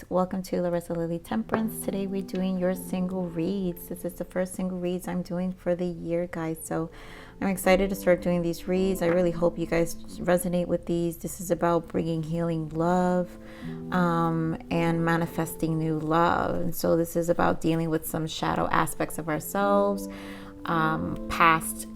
welcome to Larisa Lili Temperance. Today we're doing your single reads. This is the first single reads I'm doing for the year, guys. So I'm excited to start doing these reads. I really hope you guys resonate with these. This is about bringing healing love and manifesting new love. And so this is about dealing with some shadow aspects of ourselves, past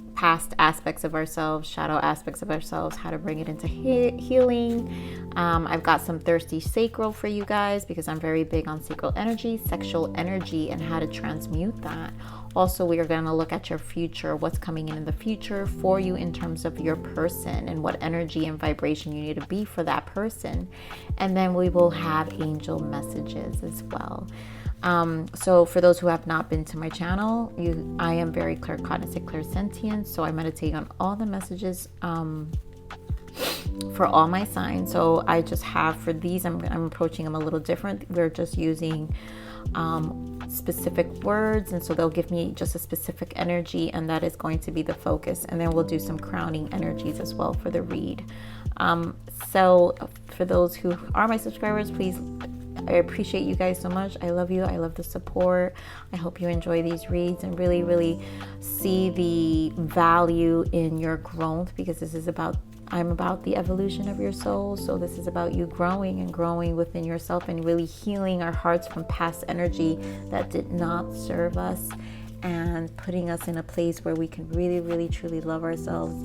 aspects of ourselves, shadow aspects of ourselves, how to bring it into healing. I've got some thirsty sacral for you guys because I'm very big on sacral energy, sexual energy, and how to transmute that. Also, we are going to look at your future, what's coming in the future for you in terms of your person and what energy and vibration you need to be for that person. And then we will have angel messages as well. So for those who have not been to my channel, I am very claircognizant, clairsentient. So I meditate on all the messages for all my signs. So I just have for these, I'm approaching them a little different. We're just using specific words, and so they'll give me just a specific energy, and that is going to be the focus. And then we'll do some crowning energies as well for the read. So for those who are my subscribers, please, I appreciate you guys so much. I love you. I love the support. I hope you enjoy these reads and really, really see the value in your growth, because this is about, I'm about the evolution of your soul. So this is about you growing and growing within yourself and really healing our hearts from past energy that did not serve us, and putting us in a place where we can really, really, truly love ourselves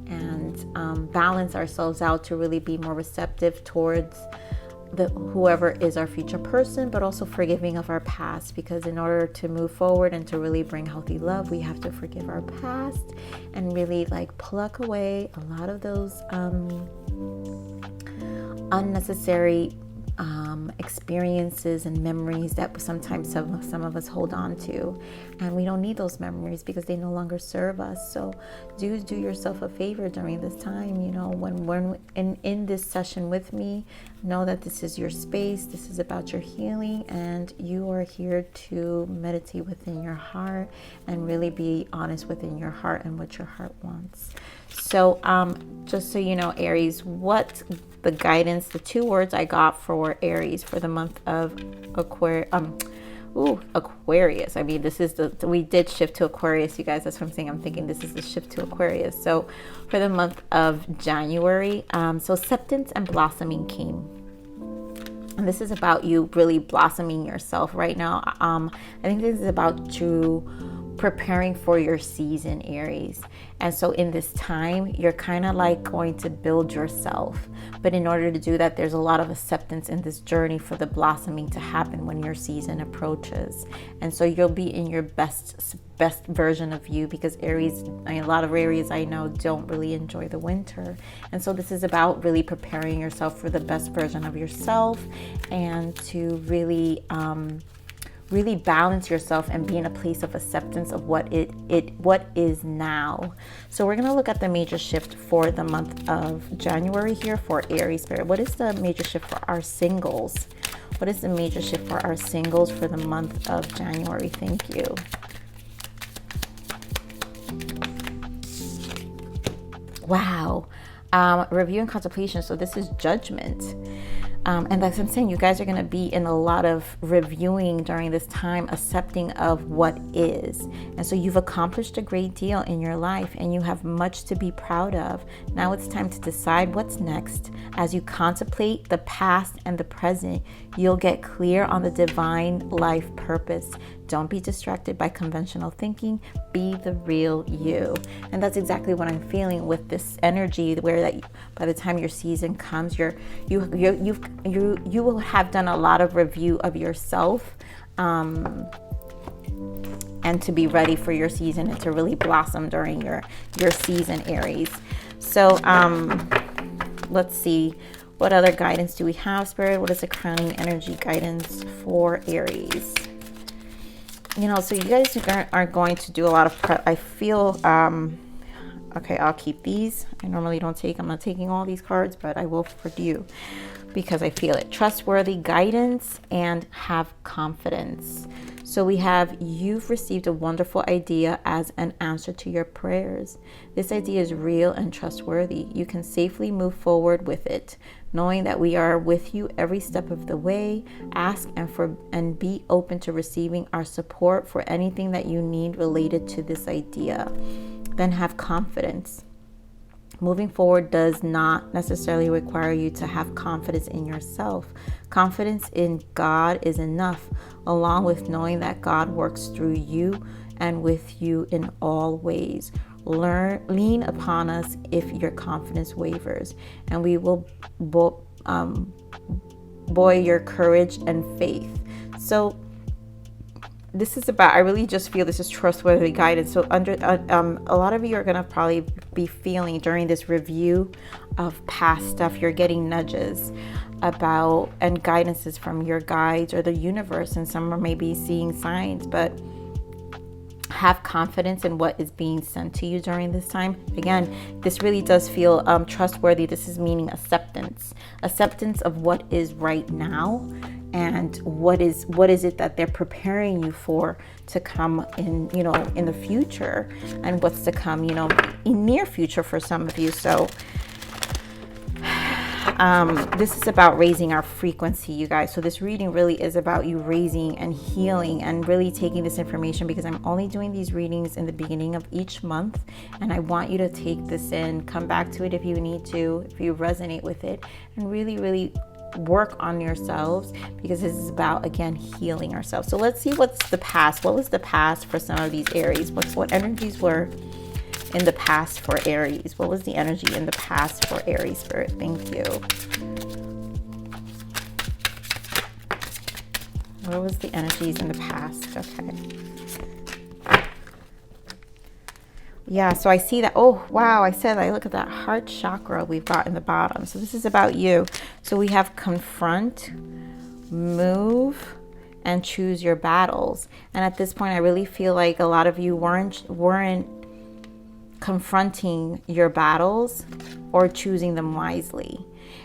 and balance ourselves out to really be more receptive towards whoever is our future person, but also forgiving of our past, because in order to move forward and to really bring healthy love, we have to forgive our past and really pluck away a lot of those unnecessary experiences and memories that sometimes some of us hold on to, and we don't need those memories because they no longer serve us. So do yourself a favor during this time, when in this session with me, know that this is your space, this is about your healing, and you are here to meditate within your heart and really be honest within your heart and what your heart wants. So just so you know, Aries, what the guidance, the two words I got for Aries for the month of Aquarius. I mean, this is we did shift to Aquarius, you guys. That's what I'm saying. I'm thinking this is the shift to Aquarius. So for the month of January, so acceptance and blossoming came. And this is about you really blossoming yourself right now. I think this is about you preparing for your season, Aries. And so in this time, you're kind of going to build yourself. But in order to do that, there's a lot of acceptance in this journey for the blossoming to happen when your season approaches. And so you'll be in your best version of you, because Aries, a lot of Aries I know don't really enjoy the winter. And so this is about really preparing yourself for the best version of yourself, and to really balance yourself and be in a place of acceptance of what is now. So we're going to look at the major shift for the month of January here for Aries Spirit. What is the major shift for our singles? What is the major shift for our singles for the month of January? Thank you. Wow. Review and contemplation. So this is judgment. And like I'm saying, you guys are going to be in a lot of reviewing during this time, accepting of what is. And so you've accomplished a great deal in your life and you have much to be proud of. Now it's time to decide what's next. As you contemplate the past and the present, you'll get clear on the divine life purpose. Don't be distracted by conventional thinking. Be the real you. And that's exactly what I'm feeling with this energy, where that by the time your season comes, you will have done a lot of review of yourself, and to be ready for your season and to really blossom during your season, Aries. So let's see, what other guidance do we have, Spirit? What is the crowning energy guidance for Aries? So you guys are going to do a lot of prep. I feel, okay, I'll keep these. I normally don't I'm not taking all these cards, but I will for you because I feel it. Trustworthy guidance and have confidence. So we have, you've received a wonderful idea as an answer to your prayers. This idea is real and trustworthy. You can safely move forward with it, knowing that we are with you every step of the way. Ask and be open to receiving our support for anything that you need related to this idea. Then have confidence. Moving forward does not necessarily require you to have confidence in yourself. Confidence in God is enough, along with knowing that God works through you and with you in all ways. Lean upon us if your confidence wavers, and we will buoy your courage and faith. So this is about, I really just feel this is trustworthy guidance. So a lot of you are going to probably be feeling during this review of past stuff, you're getting nudges about and guidances from your guides or the universe, and some are maybe seeing signs, but have confidence in what is being sent to you during this time. Again, this really does feel trustworthy. This is meaning acceptance of what is right now, and what is it that they're preparing you for to come in, in the future, and what's to come, in near future for some of you. So this is about raising our frequency, you guys. So this reading really is about you raising and healing and really taking this information, because I'm only doing these readings in the beginning of each month, and I want you to take this in, come back to it if you need to, if you resonate with it, and really work on yourselves, because this is about, again, healing ourselves. So let's see what's the past. What was the past for some of these Aries? What energies were in the past for Aries? What was the energy in the past for Aries, Spirit? Thank you. What was the energies in the past? Okay. Yeah, so I see that. Oh, wow. I look at that heart chakra we've got in the bottom. So this is about you. So we have confront, move, and choose your battles. And at this point, I really feel like a lot of you weren't confronting your battles or choosing them wisely.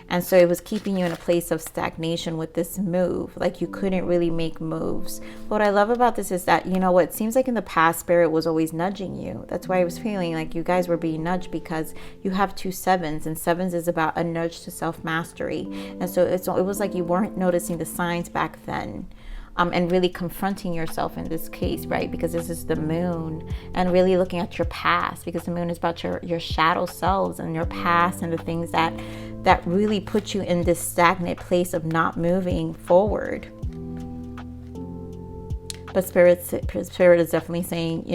And so it was keeping you in a place of stagnation with this move. Like you couldn't really make moves. But what I love about this is that, it seems like in the past, Spirit was always nudging you. That's why I was feeling like you guys were being nudged, because you have 2 sevens, and sevens is about a nudge to self-mastery. And so it was like you weren't noticing the signs back then. And really confronting yourself in this case, right? Because this is the moon, and really looking at your past, because the moon is about your shadow selves and your past and the things that really put you in this stagnant place of not moving forward. But Spirit is definitely saying,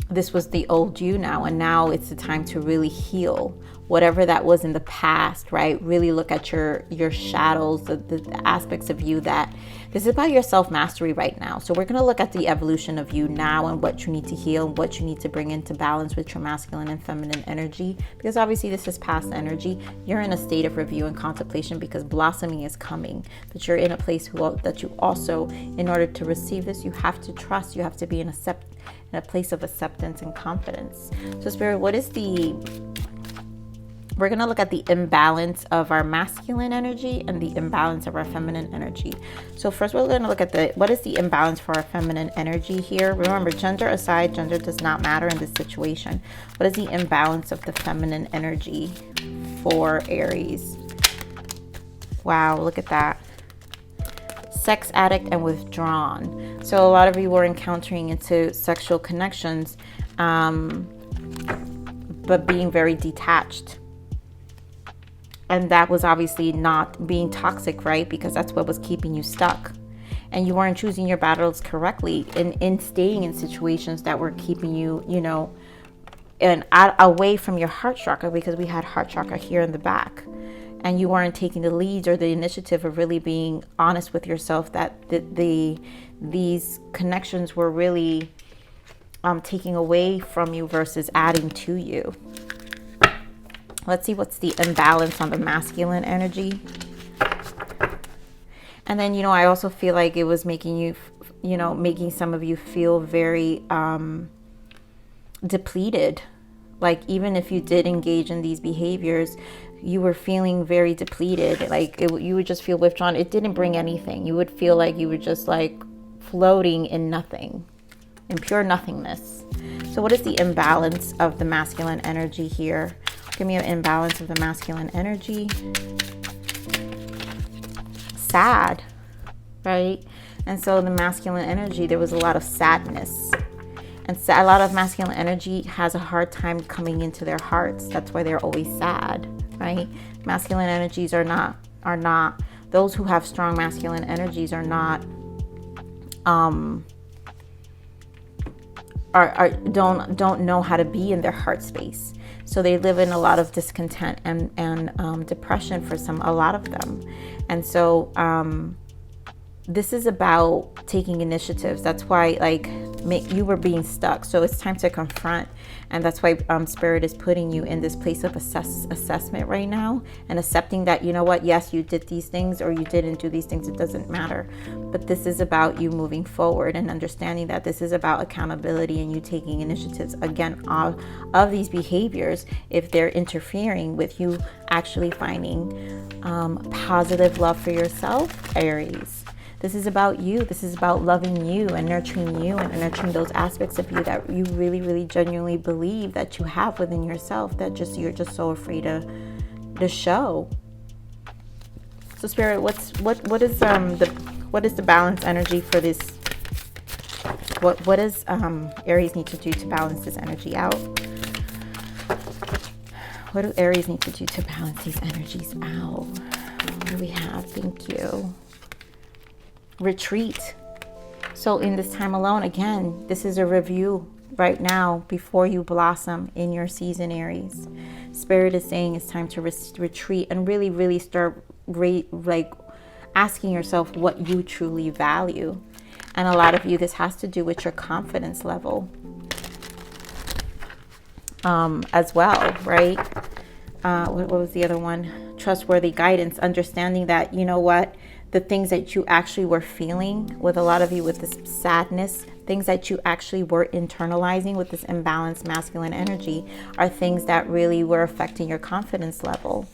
this was the old you now, and now it's the time to really heal whatever that was in the past, right? Really look at your shadows, the aspects of you that this is about your self-mastery right now. So we're going to look at the evolution of you now, and what you need to heal, what you need to bring into balance with your masculine and feminine energy, because obviously this is past energy. You're in a state of review and contemplation, because blossoming is coming, but you're in a place that you also, in order to receive this, you have to trust, you have to be in a place of acceptance and confidence. So Spirit, we're going to look at the imbalance of our masculine energy and the imbalance of our feminine energy. So first we're going to look at what is the imbalance for our feminine energy here. Remember, gender aside, gender does not matter in this situation. What is the imbalance of the feminine energy for Aries? Wow, look at that. Sex addict and withdrawn. So a lot of you were encountering into sexual connections, but being very detached. And that was obviously not being toxic, right? Because that's what was keeping you stuck. And you weren't choosing your battles correctly in staying in situations that were keeping you, and away from your heart chakra, because we had heart chakra here in the back. And you weren't taking the leads or the initiative of really being honest with yourself that these connections were really taking away from you versus adding to you. Let's see what's the imbalance on the masculine energy. And then, I also feel like it was making you, making some of you feel very depleted. Like even if you did engage in these behaviors, you were feeling very depleted. Like you would just feel withdrawn. It didn't bring anything. You would feel like you were just like floating in nothing, in pure nothingness. So what is the imbalance of the masculine energy here? Give me an imbalance of the masculine energy. Sad, right? And so the masculine energy, there was a lot of sadness. And a lot of masculine energy has a hard time coming into their hearts. That's why they're always sad, right? Masculine energies are not, those who have strong masculine energies are not, don't know how to be in their heart space. So they live in a lot of discontent and depression for a lot of them. And so this is about taking initiatives. That's why you were being stuck. So it's time to confront. And that's why Spirit is putting you in this place of assessment right now, and accepting that, you know what, yes, you did these things or you didn't do these things. It doesn't matter. But this is about you moving forward and understanding that this is about accountability and you taking initiatives again of these behaviors if they're interfering with you actually finding positive love for yourself, Aries. This is about you. This is about loving you and nurturing nurturing those aspects of you that you really, really genuinely believe that you have within yourself, that you're just so afraid to show. So Spirit, what is the balance energy for this? What does Aries need to do to balance this energy out? What do Aries need to do to balance these energies out? What do we have? Thank you. Retreat. So in this time alone, again, this is a review right now before you blossom in your season, Aries. Spirit is saying it's time to retreat and really, really start asking yourself what you truly value. And a lot of you, this has to do with your confidence level as well, right? What was the other one? Trustworthy guidance, understanding that, you know what, the things that you actually were feeling, with a lot of you with this sadness, things that you actually were internalizing with this imbalanced masculine energy are things that really were affecting your confidence level.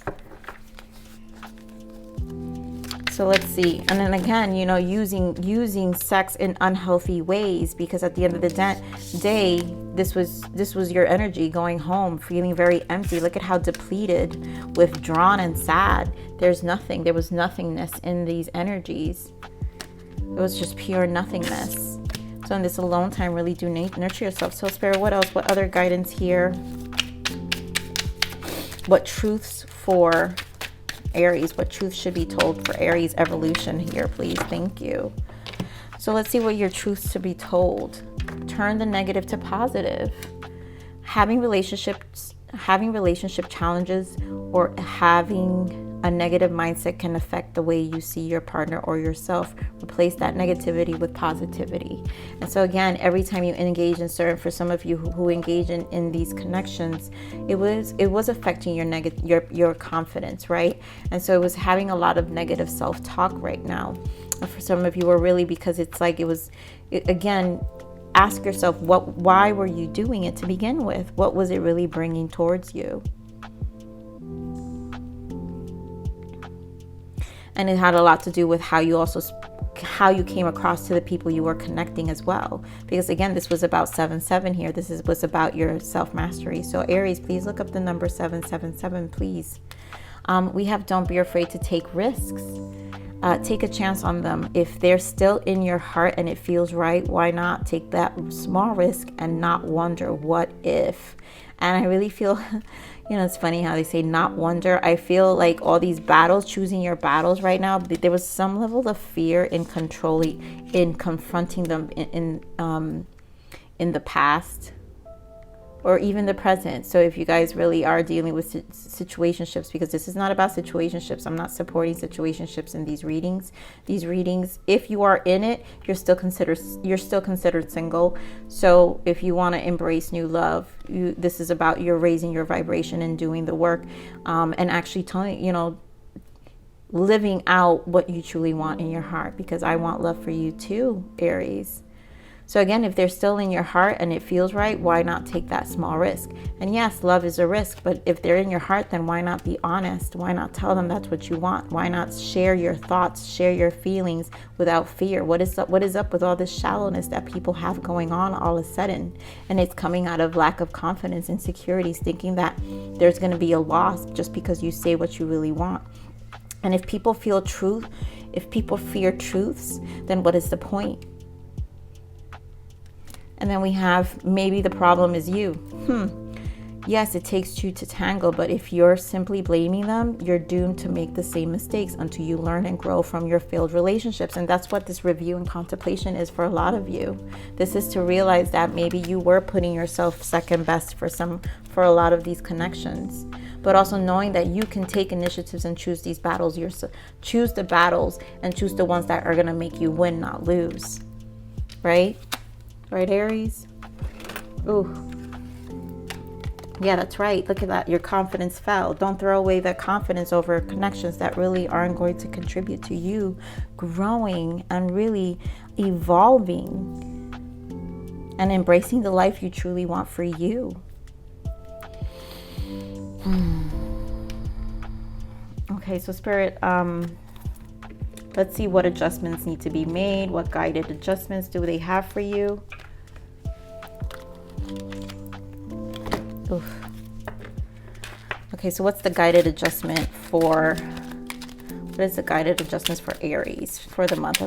So let's see. And then again, you know, using sex in unhealthy ways, because at the end of the day, this was your energy going home, feeling very empty. Look at how depleted, withdrawn, and sad. There was nothingness in these energies. It was just pure nothingness. So in this alone time, really do nurture yourself. So Spirit, what else? What other guidance here? What truths for Aries? What truth should be told for Aries evolution here, please? Thank you. So let's see what your truths to be told. Turn the negative to positive. Having relationship challenges or having a negative mindset can affect the way you see your partner or yourself. Replace that negativity with positivity. And so again, every time you engage in certain, for some of you who engage in these connections, it was affecting your confidence, right? And so it was having a lot of negative self-talk right now. And for some of you, are really, because it's like again, ask yourself, why were you doing it to begin with? What was it really bringing towards you? And it had a lot to do with how you came across to the people you were connecting as well. Because again, this was about 7-7 here. Was about your self-mastery. So Aries, please look up the number 777, please. We have don't be afraid to take risks. Take a chance on them. If they're still in your heart and it feels right, why not take that small risk and not wonder what if? And I really feel, it's funny how they say not wonder. I feel like all these battles, choosing your battles right now, there was some level of fear in confronting them in the past or even the present. So if you guys really are dealing with situationships, because this is not about situationships, I'm not supporting situationships in these readings. If you are in it, you're still considered single. So if you want to embrace new love, this is about you're raising your vibration and doing the work, and actually living out what you truly want in your heart, because I want love for you too, Aries. So again, if they're still in your heart and it feels right, why not take that small risk? And yes, love is a risk, but if they're in your heart, then why not be honest? Why not tell them that's what you want? Why not share your thoughts, share your feelings without fear? What is up with all this shallowness that people have going on all of a sudden? And it's coming out of lack of confidence, insecurities, thinking that there's going to be a loss just because you say what you really want. And if people fear truths, then what is the point? And then we have, maybe the problem is you. Yes, it takes two to tango, but if you're simply blaming them, you're doomed to make the same mistakes until you learn and grow from your failed relationships. And that's what this review and contemplation is for a lot of you. This is to realize that maybe you were putting yourself second best for a lot of these connections, but also knowing that you can take initiatives and choose these battles. Choose the battles and choose the ones that are going to make you win, not lose. Right, Aries? Ooh. Yeah, that's right. Look at that. Your confidence fell. Don't throw away that confidence over connections that really aren't going to contribute to you growing and really evolving and embracing the life you truly want for you. Okay, so Spirit, let's see what adjustments need to be made. What guided adjustments do they have for you? Oof. Okay, so what's the guided adjustment for, what is the guided adjustments for Aries for the month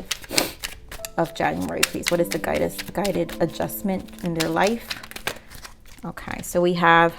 of January, please? What is the guided adjustment in their life? Okay, so we have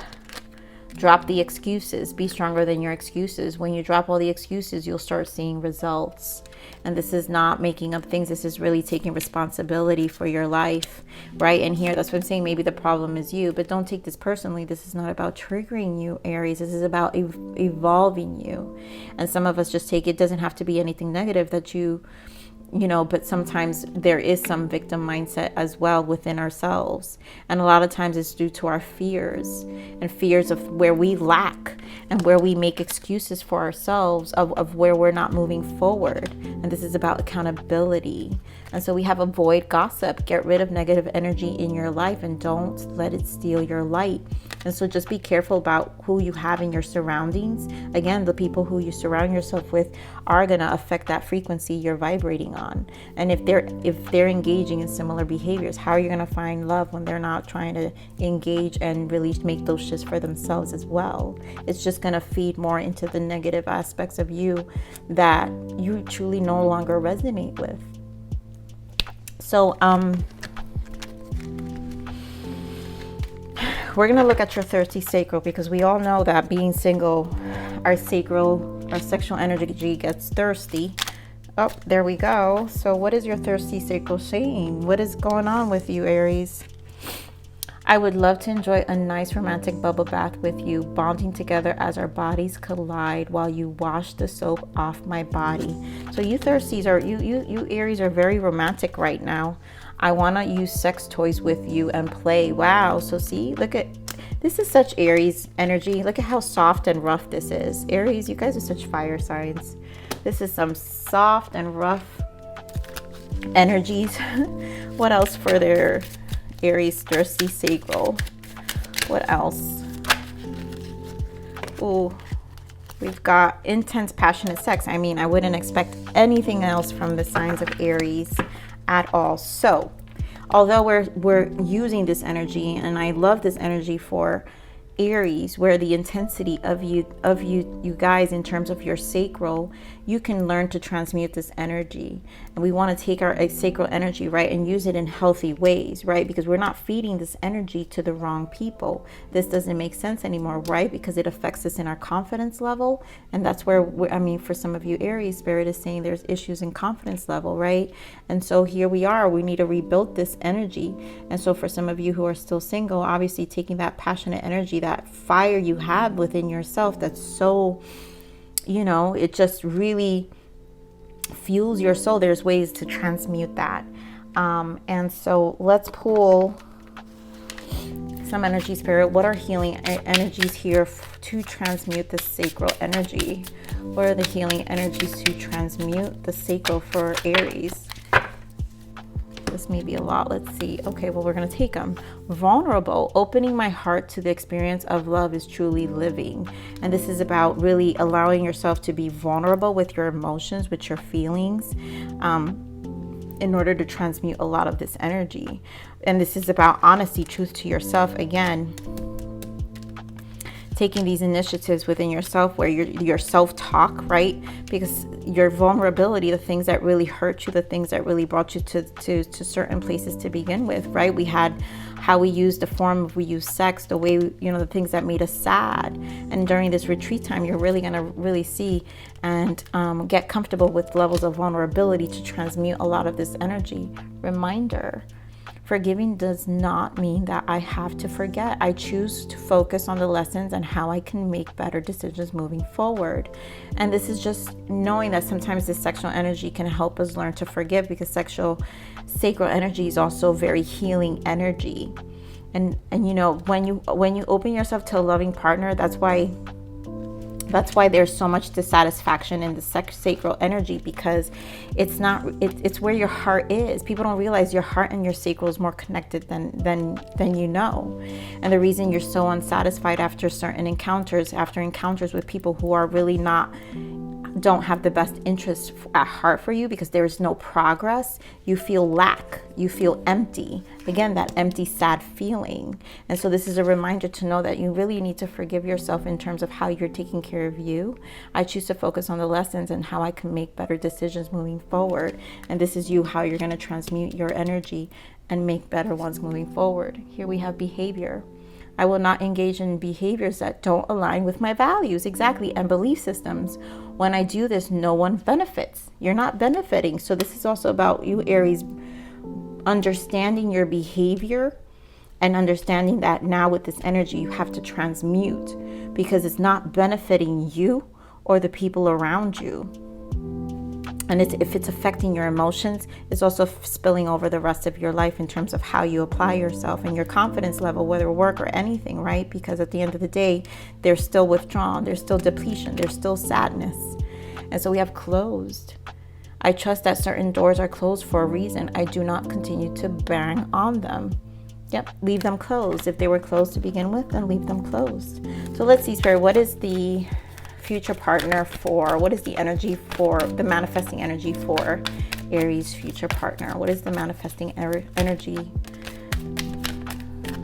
drop the excuses, be stronger than your excuses. When you drop all the excuses, you'll start seeing results. And this is not making up things. This is really taking responsibility for your life, right? And here, that's what I'm saying. Maybe the problem is you, but don't take this personally. This is not about triggering you, Aries. This is about evolving you. And some of us just take, it doesn't have to be anything negative that you know, but sometimes there is some victim mindset as well within ourselves. And a lot of times it's due to our fears and fears of where we lack and where we make excuses for ourselves of where we're not moving forward. And this is about accountability. And so we have avoid gossip, get rid of negative energy in your life and don't let it steal your light. And so just be careful about who you have in your surroundings. Again, the people who you surround yourself with are going to affect that frequency you're vibrating on. And if they're engaging in similar behaviors, how are you going to find love when they're not trying to engage and really make those shifts for themselves as well? It's just going to feed more into the negative aspects of you that you truly no longer resonate with. So, we're going to look at your thirsty sacral, because we all know that being single, our sexual energy gets thirsty. Oh, there we go. So what is your thirsty sacral saying? What is going on with you, Aries? I would love to enjoy a nice romantic bubble bath with you, bonding together as our bodies collide while you wash the soap off my body. So you thirsties you Aries are very romantic right now. I want to use sex toys with you and play. Wow. So see, look at, this is such Aries energy. Look at how soft and rough this is. Aries, you guys are such fire signs. This is some soft and rough energies. What else for their Aries thirsty sacral? What else? Ooh, we've got intense passionate sex. I mean, I wouldn't expect anything else from the signs of Aries at all. So although we're using this energy, and I love this energy for Aries, where the intensity of you guys in terms of your sacral, you can learn to transmute this energy. And we want to take our sacral energy, right, and use it in healthy ways, right? Because we're not feeding this energy to the wrong people. This doesn't make sense anymore, right? Because it affects us in our confidence level. And that's where, for some of you Aries, Spirit is saying there's issues in confidence level, right? And so here we are, we need to rebuild this energy. And so for some of you who are still single, obviously taking that passionate energy, that fire you have within yourself, that's so, it just really fuels your soul. There's ways to transmute that. And so let's pull some energy, Spirit. What are healing energies here to transmute the sacral energy? What are the healing energies to transmute the sacral for Aries? This may be a lot. Let's see. Okay, well, we're going to take them. Vulnerable. Opening my heart to the experience of love is truly living. And this is about really allowing yourself to be vulnerable with your emotions, with your feelings, in order to transmute a lot of this energy. And this is about honesty, truth to yourself. Again, taking these initiatives within yourself where your self-talk, right? Because your vulnerability, the things that really hurt you, the things that really brought you to certain places to begin with, right? We had how we used we use sex, the way, the things that made us sad. And during this retreat time, you're really going to really see and get comfortable with levels of vulnerability to transmute a lot of this energy. Reminder. Forgiving does not mean that I have to forget. I choose to focus on the lessons and how I can make better decisions moving forward. And this is just knowing that sometimes this sexual energy can help us learn to forgive, because sacral energy is also very healing energy. And when you open yourself to a loving partner, that's why there's so much dissatisfaction in the sacral energy, because it's where your heart is. People don't realize your heart and your sacral is more connected than you know. And the reason you're so unsatisfied after certain encounters with people who are really don't have the best interest at heart for you, because there is no progress. You feel lack, you feel empty. Again, that empty, sad feeling. And so this is a reminder to know that you really need to forgive yourself in terms of how you're taking care of you. I choose to focus on the lessons and how I can make better decisions moving forward. And this is how you're going to transmute your energy and make better ones moving forward. Here we have behavior. I will not engage in behaviors that don't align with my values, exactly, and belief systems. When I do this, no one benefits. You're not benefiting. So this is also about you, Aries, understanding your behavior and understanding that now with this energy, you have to transmute, because it's not benefiting you or the people around you. And if it's affecting your emotions, it's also spilling over the rest of your life in terms of how you apply yourself and your confidence level, whether work or anything, right? Because at the end of the day, they're still withdrawn, there's still depletion, there's still sadness. And so we have closed. I trust that certain doors are closed for a reason. I do not continue to bang on them. Yep, leave them closed. If they were closed to begin with, then leave them closed. So let's see, Spirit, what is the future partner what is the energy for the manifesting energy for Aries future partner? What is the manifesting energy?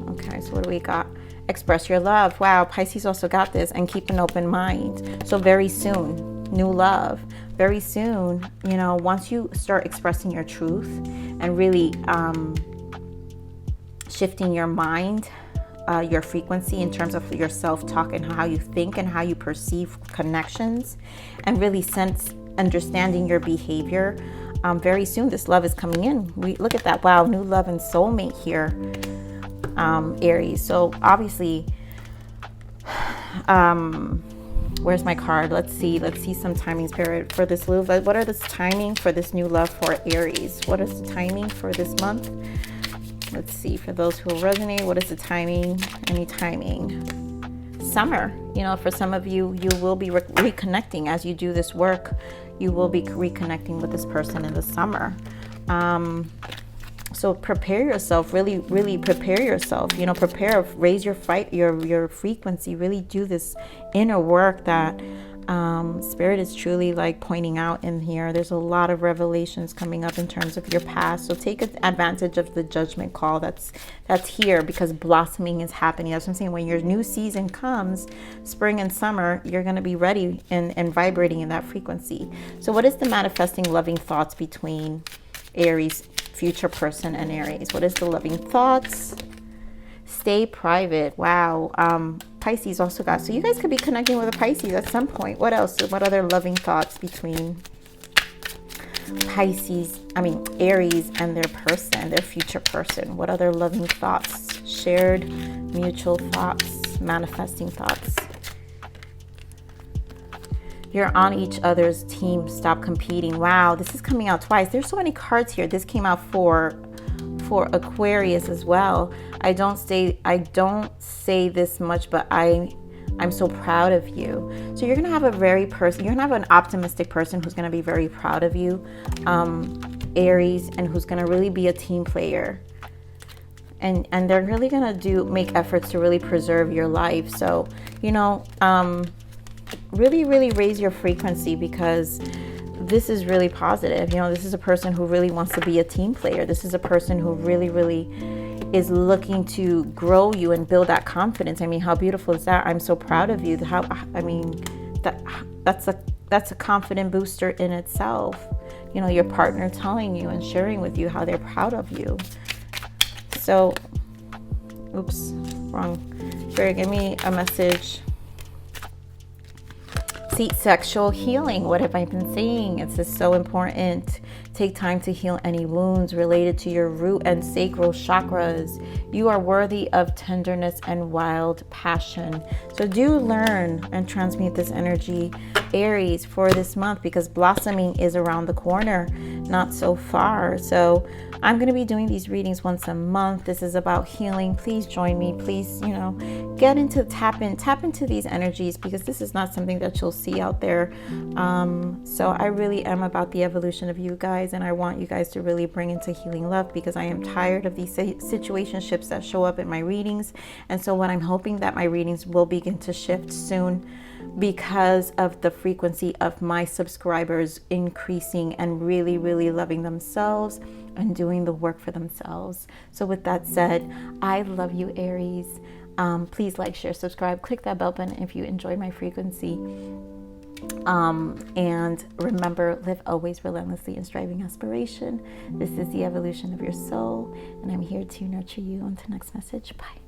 Okay, so what do we got? Express your love. Wow, Pisces also got this. And keep an open mind. So very soon, new love. Very soon, once you start expressing your truth and really shifting your mind, your frequency in terms of your self-talk and how you think and how you perceive connections, and really understanding your behavior, very soon this love is coming in. We look at that. Wow, new love and soulmate here, Aries. So obviously, where's my card? Let's see some timing, Spirit, for this love. What are the timing for this new love for Aries? What is the timing for this month? Let's see, for those who resonate, what is the timing? Any timing? Summer. For some of you, you will be reconnecting as you do this work. You will be reconnecting with this person in the summer. So prepare yourself, really prepare yourself. Raise your frequency. Really do this inner work that Spirit is truly pointing out in here. There's a lot of revelations coming up in terms of your past. So take advantage of the judgment call that's here, because blossoming is happening. That's what I'm saying. When your new season comes, spring and summer, you're going to be ready and vibrating in that frequency. So what is the manifesting loving thoughts between Aries future person and Aries? What is the loving thoughts? Stay private. Wow. Pisces also got, so you guys could be connecting with a Pisces at some point. What else? What other loving thoughts between Aries and their person, their future person? What other loving thoughts? Shared mutual thoughts, manifesting thoughts. You're on each other's team. Stop competing. Wow, this is coming out twice. There's so many cards here. This came out for Aquarius as well. I don't say this much, but I'm so proud of you. So you're gonna have you're gonna have an optimistic person who's gonna be very proud of you, Aries and who's going to really be a team player. And they're really going to make efforts to really preserve your life. So, you know, really, really raise your frequency, because this is really positive. You know, this is a person who really wants to be a team player. This is a person who really, really is looking to grow you and build that confidence. I mean, how beautiful is that? I'm so proud of you. That's a confident booster in itself. You know, your partner telling you and sharing with you how they're proud of you. So, oops, wrong. Spirit, give me a message. See, sexual healing. What have I been saying? It's just so important. Take time to heal any wounds related to your root and sacral chakras. You are worthy of tenderness and wild passion. So do learn and transmute this energy, Aries, for this month, because blossoming is around the corner, not so far. So I'm going to be doing these readings once a month. This is about healing. Please join me. Please, you know, tap into these energies, because this is not something that you'll see out there. So I really am about the evolution of you guys, and I want you guys to really bring into healing love, because I am tired of these situationships that show up in my readings. And so what I'm hoping that my readings will begin to shift soon, because of the frequency of my subscribers increasing and really, really loving themselves and doing the work for themselves. So with that said, I love you, Aries. Please like, share, subscribe, click that bell button if you enjoy my frequency. And remember, live always relentlessly in striving aspiration. This is the evolution of your soul, and I'm here to nurture you. On to the next message. Bye.